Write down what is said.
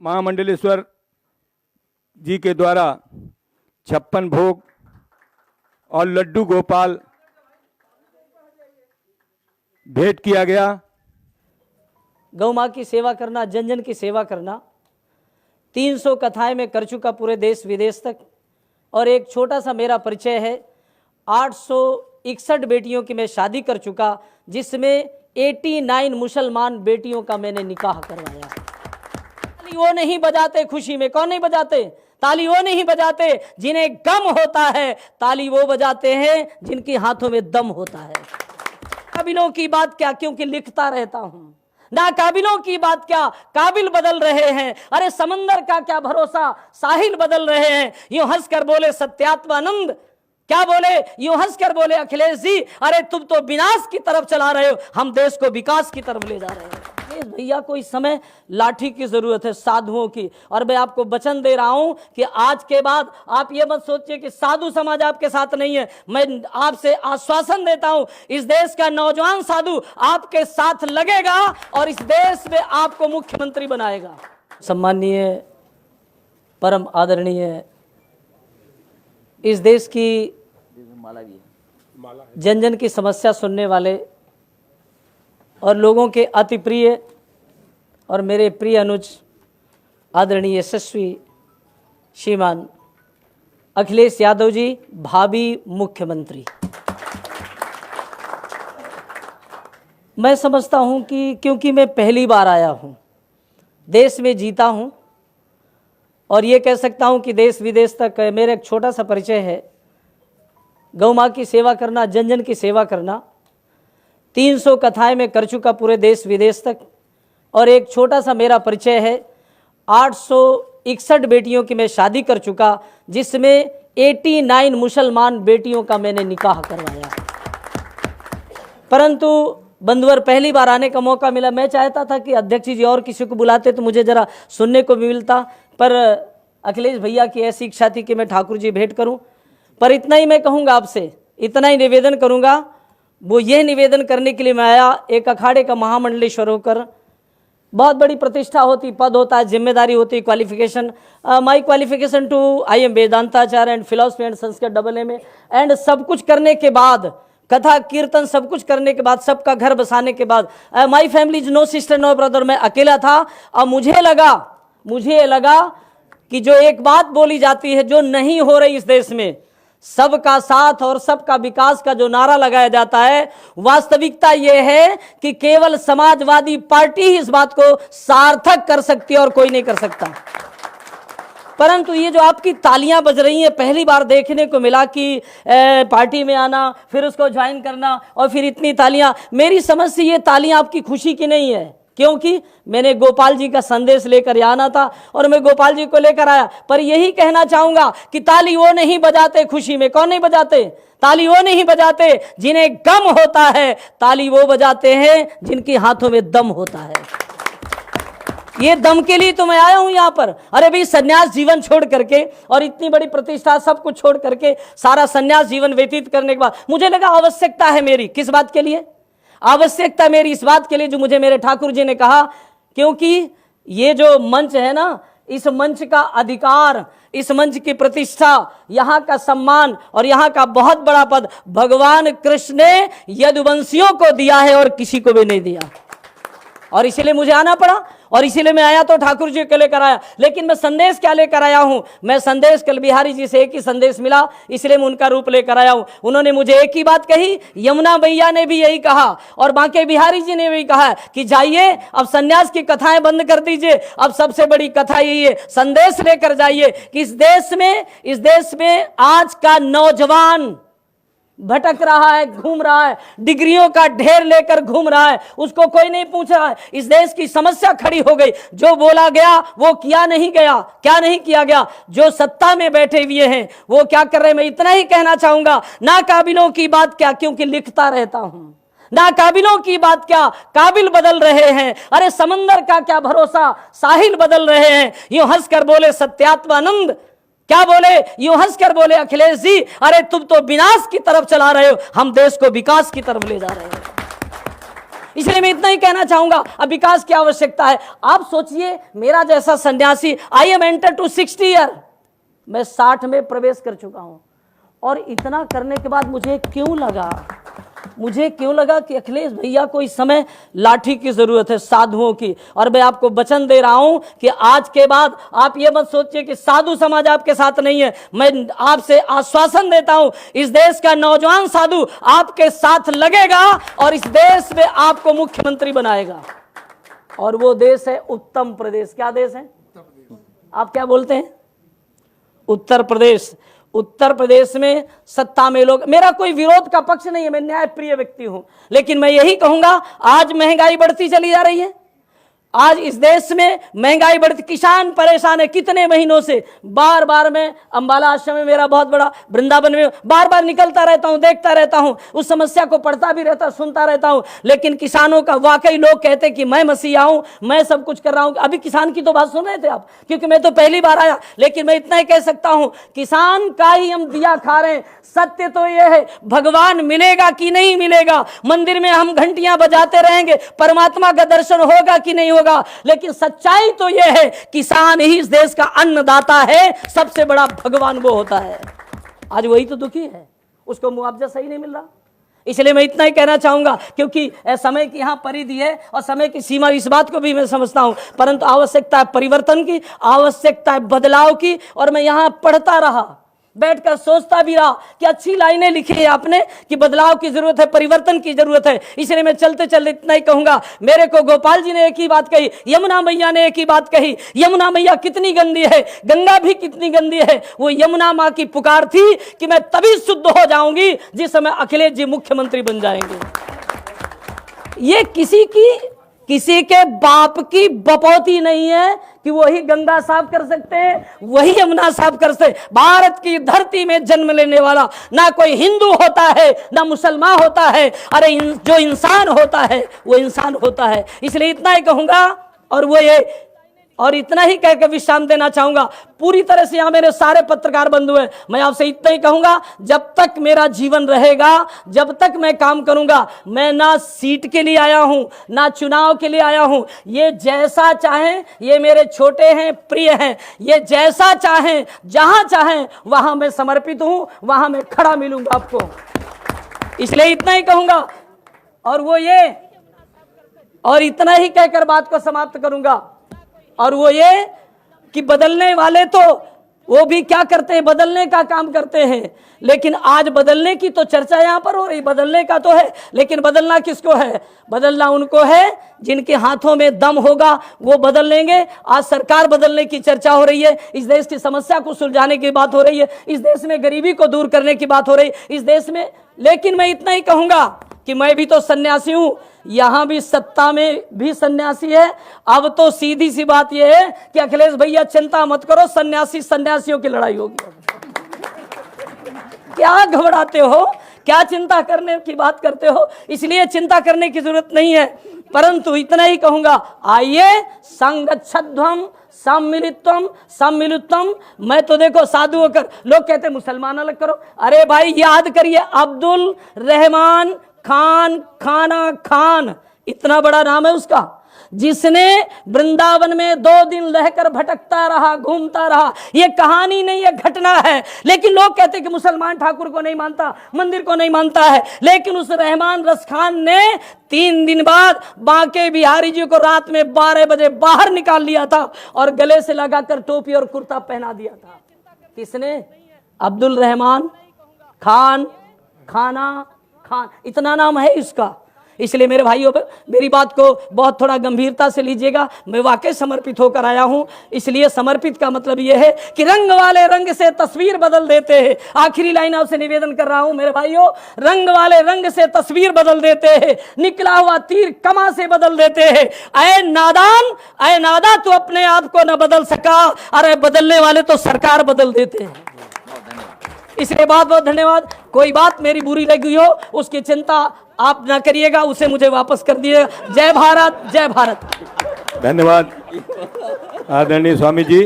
महामंडलेश्वर जी के द्वारा 56 भोग और लड्डू गोपाल भेंट किया गया। गौ माँ की सेवा करना, जन जन की सेवा करना, 300 कथाएं मैं कर चुका पूरे देश विदेश तक। और एक छोटा सा मेरा परिचय है, 861 बेटियों की मैं शादी कर चुका, जिसमें 89 मुसलमान बेटियों का मैंने निकाह करवाया। ताली वो नहीं बजाते खुशी में, कौन नहीं बजाते? ताली वो नहीं बजाते जिन्हें गम होता है, ताली वो बजाते हैं जिनके हाथों में दम होता है। काबिलों की बात क्या, क्योंकि लिखता रहता हूं। ना काबिलों की बात क्या, काबिल बदल रहे हैं। अरे समंदर का क्या भरोसा, साहिल बदल रहे हैं। यूं हंसकर बोले सत्यात्मानंद, क्या बोले? यूं हंसकर बोले अखिलेश जी, अरे तुम तो विनाश की तरफ चला रहे हो, हम देश को विकास की तरफ ले जा रहे हैं। भैया को इस समय लाठी की जरूरत है, साधुओं की। और मैं आपको वचन दे रहा हूं कि आज के बाद आप ये मत सोचिए कि साधु समाज आपके साथ नहीं है। मैं आपसे आश्वासन देता हूं, इस देश का नौजवान साधु आपके साथ लगेगा और इस देश में आपको मुख्यमंत्री बनाएगा। सम्माननीय, परम आदरणीय, इस देश की जन जन की समस्या सुनने वाले और लोगों के अति प्रिय और मेरे प्रिय अनुज आदरणीय यशस्वी श्रीमान अखिलेश यादव जी, भावी मुख्यमंत्री। मैं समझता हूं कि क्योंकि मैं पहली बार आया हूं, देश में जीता हूं और ये कह सकता हूं कि देश विदेश तक मेरा एक छोटा सा परिचय है। गौ माँ की सेवा करना, जन जन की सेवा करना, 300 कथाएं मैं कर चुका पूरे देश विदेश तक। और एक छोटा सा मेरा परिचय है, 861 बेटियों की मैं शादी कर चुका, जिसमें 89 मुसलमान बेटियों का मैंने निकाह करवाया। परंतु बंधुवर, पहली बार आने का मौका मिला। मैं चाहता था कि अध्यक्ष जी और किसी को बुलाते तो मुझे जरा सुनने को भी मिलता, पर अखिलेश भैया की ऐसी इच्छा थी कि मैं ठाकुर जी भेंट करूं। पर इतना ही मैं कहूँगा आपसे, इतना ही निवेदन करूँगा। वो यह निवेदन करने के लिए मैं आया, एक अखाड़े का महामंडलेश्वर होकर, बहुत बड़ी प्रतिष्ठा होती, पद होता है, जिम्मेदारी होती, qualification. My qualification too I am Vedantacharya and philosophy and Sanskrit AA में। एंड सब कुछ करने के बाद, कथा कीर्तन सब कुछ करने के बाद, सबका घर बसाने के बाद, my family is no sister no brother, मैं अकेला था। अब मुझे लगा कि जो एक बात बोली जाती है, जो नहीं हो रही इस देश में, सबका साथ और सबका विकास का जो नारा लगाया जाता है, वास्तविकता यह है कि केवल समाजवादी पार्टी ही इस बात को सार्थक कर सकती है और कोई नहीं कर सकता। परंतु ये जो आपकी तालियां बज रही हैं, पहली बार देखने को मिला कि पार्टी में आना, फिर उसको ज्वाइन करना और फिर इतनी तालियां। मेरी समझ से ये तालियां आपकी खुशी की नहीं है, क्योंकि मैंने गोपाल जी का संदेश लेकर आना था और मैं गोपाल जी को लेकर आया। पर यही कहना चाहूंगा कि ताली वो नहीं बजाते खुशी में, कौन नहीं बजाते? ताली वो नहीं बजाते जिन्हें गम होता है, ताली वो बजाते हैं जिनके हाथों में दम होता है। ये दम के लिए तो मैं आया हूं यहां पर। अरे भाई, सन्यास जीवन छोड़ करके और इतनी बड़ी प्रतिष्ठा सब कुछ छोड़ करके सारा सन्यास जीवन व्यतीत करने के बाद मुझे लगा आवश्यकता है मेरी, किस बात के लिए? आवश्यकता मेरी इस बात के लिए जो मुझे मेरे ठाकुर जी ने कहा, क्योंकि ये जो मंच है ना, इस मंच का अधिकार, इस मंच की प्रतिष्ठा, यहाँ का सम्मान और यहाँ का बहुत बड़ा पद भगवान कृष्ण ने यदुवंशियों को दिया है और किसी को भी नहीं दिया। और इसीलिए मुझे आना पड़ा और इसीलिए मैं आया तो ठाकुर जी को लेकर आया। लेकिन मैं संदेश क्या लेकर आया हूं? मैं संदेश कल बिहारी जी से एक ही संदेश मिला, इसलिए मैं उनका रूप लेकर आया हूं। उन्होंने मुझे एक ही बात कही, यमुना मैया ने भी यही कहा और बांके बिहारी जी ने भी कहा कि जाइए अब सन्यास की कथाएं बंद कर दीजिए, अब सबसे बड़ी कथा यही है, संदेश लेकर जाइए कि इस देश में आज का नौजवान भटक रहा है, घूम रहा है, डिग्रियों का ढेर लेकर घूम रहा है, उसको कोई नहीं पूछ रहा है। इस देश की समस्या खड़ी हो गई, जो बोला गया वो किया नहीं गया, क्या नहीं किया गया। जो सत्ता में बैठे हुए हैं वो क्या कर रहे हैं, मैं इतना ही कहना चाहूंगा। ना काबिलों की बात क्या, क्योंकि लिखता रहता हूं। ना काबिलों की बात क्या, काबिल बदल रहे हैं। अरे समंदर का क्या भरोसा, साहिल बदल रहे हैं। यूं हंसकर बोले सत्यात्मानंद, क्या बोले? यूं हंसकर बोले अखिलेश जी, अरे तुम तो विनाश की तरफ चला रहे हो, हम देश को विकास की तरफ ले जा रहे हैं। इसलिए मैं इतना ही कहना चाहूंगा, अब विकास की आवश्यकता है। आप सोचिए, मेरा जैसा सन्यासी, I am enter to 60 year, मैं 60 में प्रवेश कर चुका हूं, और इतना करने के बाद मुझे क्यों लगा कि अखिलेश भैया को इस समय लाठी की जरूरत है, साधुओं की। और मैं आपको वचन दे रहा हूं कि आज के बाद आप ये मत सोचिए कि साधु समाज आपके साथ नहीं है। मैं आपसे आश्वासन देता हूं, इस देश का नौजवान साधु आपके साथ लगेगा और इस देश में आपको मुख्यमंत्री बनाएगा। और वो देश है उत्तम प्रदेश। क्या देश है? आप क्या बोलते हैं? उत्तर प्रदेश। उत्तर प्रदेश में सत्ता में लोग, मेरा कोई विरोध का पक्ष नहीं है, मैं न्यायप्रिय व्यक्ति हूं, लेकिन मैं यही कहूंगा, आज महंगाई बढ़ती चली जा रही है। आज इस देश में महंगाई बढ़ती, किसान परेशान है कितने महीनों से। बार बार मैं अंबाला आश्रम में, मेरा बहुत बड़ा वृंदावन में, बार बार निकलता रहता हूं, देखता रहता हूं, उस समस्या को पढ़ता भी रहता, सुनता रहता हूं। लेकिन किसानों का, वाकई लोग कहते कि मैं मसीहा हूं, मैं सब कुछ कर रहा हूं। अभी किसान की तो बात सुन रहे थे आप, क्योंकि मैं तो पहली बार आया, लेकिन मैं इतना ही कह सकता हूं, किसान का ही हम दिया खा रहे हैं। सत्य तो यह है, भगवान मिलेगा कि नहीं मिलेगा, मंदिर में हम घंटियां बजाते रहेंगे, परमात्मा का दर्शन होगा कि नहीं होगा, लेकिन सच्चाई तो यह है, किसान ही इस देश का अन्नदाता है, सबसे बड़ा भगवान वो होता है। आज वही तो दुखी है, उसको मुआवजा सही नहीं मिल रहा। इसलिए मैं इतना ही कहना चाहूंगा, क्योंकि समय की यहां परिधि है और समय की सीमा, इस बात को भी मैं समझता हूं, परंतु आवश्यकता है परिवर्तन की, आवश्यकता है बदलाव की। और मैं यहां पढ़ता रहा, बैठकर सोचता भी रहा कि अच्छी लाइनें लिखी है आपने कि बदलाव की जरूरत है, परिवर्तन की जरूरत है। इसलिए मैं चलते चलते इतना ही कहूंगा, मेरे को गोपाल जी ने एक ही बात कही, यमुना मैया ने एक ही बात कही, यमुना मैया कितनी गंदी है, गंगा भी कितनी गंदी है। वो यमुना मां की पुकार थी कि मैं तभी शुद्ध हो जाऊंगी जिस समय अखिलेश जी मुख्यमंत्री बन जाएंगे। ये किसी के बाप की बपौती नहीं है कि वही गंगा साफ कर सकते हैं, वही यमुना साफ कर सकते। भारत की धरती में जन्म लेने वाला ना कोई हिंदू होता है, ना मुसलमान होता है। अरे जो इंसान होता है वो इंसान होता है। इसलिए इतना ही कहूंगा, और इतना ही कहकर विश्राम देना चाहूंगा। पूरी तरह से यहां मेरे सारे पत्रकार बंधु हैं, मैं आपसे इतना ही कहूंगा, जब तक मेरा जीवन रहेगा, जब तक मैं काम करूंगा, मैं ना सीट के लिए आया हूं, ना चुनाव के लिए आया हूं। ये जैसा चाहें, ये मेरे छोटे हैं, प्रिय हैं, ये जैसा चाहें, जहां चाहें वहां मैं समर्पित हूं, वहां मैं खड़ा मिलूंगा आपको। इसलिए इतना ही कहूंगा, और इतना ही कहकर बात को समाप्त करूंगा। और वो ये कि बदलने वाले तो वो भी क्या करते हैं, बदलने का काम करते हैं। लेकिन आज बदलने की तो चर्चा यहां पर हो रही, बदलने का तो है, लेकिन बदलना किसको है? बदलना उनको है जिनके हाथों में दम होगा, वो बदल लेंगे। आज सरकार बदलने की चर्चा हो रही है, इस देश की समस्या को सुलझाने की बात हो रही है, इस देश में गरीबी को दूर करने की बात हो रही है इस देश में। लेकिन मैं इतना ही कहूंगा कि मैं भी तो सन्यासी हूं, यहां भी सत्ता में भी सन्यासी है। अब तो सीधी सी बात यह है कि अखिलेश भैया चिंता मत करो, सन्यासियों की लड़ाई होगी। क्या घबराते हो, क्या चिंता करने की बात करते हो? इसलिए चिंता करने की जरूरत नहीं है, परंतु इतना ही कहूंगा, आइए संगच्छध्वम सम्मिलित्वम। मैं तो देखो साधु होकर, लोग कहते मुसलमान अलग करो, अरे भाई याद करिए, अब्दुल रहमान खान, इतना बड़ा नाम है उसका, जिसने वृंदावन में 2 दिन रहकर भटकता रहा, घूमता रहा। ये कहानी नहीं है, घटना है। लेकिन लोग कहते कि मुसलमान ठाकुर को नहीं मानता, मंदिर को नहीं मानता है। लेकिन उस रहमान रस खान ने 3 दिन बाद बांके बिहारी जी को रात में 12 बजे बाहर निकाल लिया था और गले से लगाकर टोपी और कुर्ता पहना दिया था। किसने? अब्दुल रहमान खान, इतना नाम है इसका। इसलिए मेरे भाइयों, मेरी बात को बहुत थोड़ा गंभीरता से लीजिएगा, मैं वाकई समर्पित होकर आया हूं। इसलिए समर्पित का मतलब यह है कि रंग वाले रंग से तस्वीर बदल देते हैं। आखिरी लाइन आपसे निवेदन कर रहा हूं मेरे भाइयों, रंग वाले रंग से तस्वीर बदल देते हैं, निकला हुआ तीर कमा से बदल देते हैं। ऐ नादा तू अपने आप को न बदल सका, अरे बदलने वाले तो सरकार बदल देते हैं। इसलिए बहुत बहुत धन्यवाद। कोई बात मेरी बुरी लगी हो उसकी चिंता आप ना करिएगा, उसे मुझे वापस कर दिएगा। जय भारत, जय भारत। धन्यवाद आदरणीय स्वामी जी।